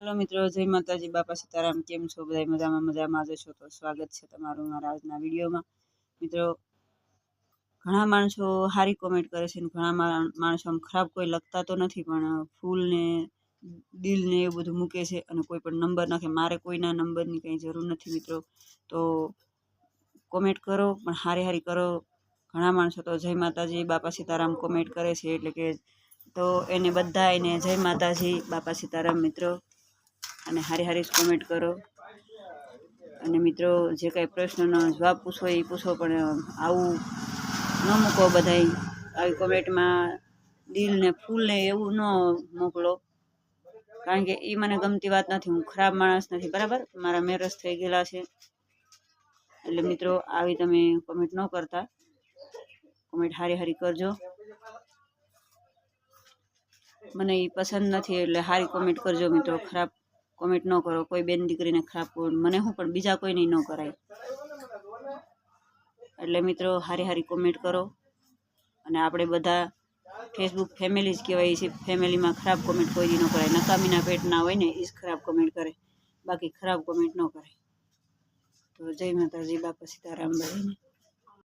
Hello मित्रों, जय माताजी, बापा सीताराम। केम छो बधाय? मजामां मजामां ज छो तो स्वागत है तमारुं मारा आजना विडियो में। मित्रों, घणा माणसो हारी कॉमेंट करे छे, घणा माणसो आम खराब कोई लगता तो नहीं, पण फूल ने दिल ने एवुं बधुं मूके छे अने कोई पण नंबर नाखे। मारे कोईना नंबरनी कई जरूर नहीं मित्रों, तो कॉमेंट करो पण हारी हारी करो। घणा माणसो तो जय माताजी, बापा सीताराम कॉमेंट करे छे, एटले के तो एने बधाने जय माताजी, बापा सीताराम मित्रों। અને હારી હારી કોમેન્ટ કરો। અને મિત્રો, જે કાંઈ પ્રશ્નનો જવાબ પૂછો એ પૂછો, પણ આવું ન મૂકો બધાય। આવી કોમેન્ટમાં દિલ ને ફૂલ ને એવું ન મોકલો, કારણ કે એ મને ગમતી વાત નથી। હું ખરાબ માણસ નથી, બરાબર? મારા મેરેજ થઈ ગયેલા છે, એટલે મિત્રો આવી તમે કોમેન્ટ ન કરતા। કોમેન્ટ હારી હારી કરજો। મને એ પસંદ નથી, એટલે હારી કોમેન્ટ કરજો મિત્રો। ખરાબ कॉमेंट न करो। कोई बेन दीकरी ने खराब मने हूँ पण बीजा कोई नहीं न कराय। एटले मित्रों हारी हारी कॉमेंट करो। अने आपणे बधा फेसबुक फेमिली ज कहेवाय छे। फेमिली में खराब कॉमेंट कोई न कराय। नकामीना पेट ना होय ने ई ज खराब कॉमेंट करे, बाकी खराब कॉमेंट न कराय। तो जय माताजी, बापा सीताराम बधाने।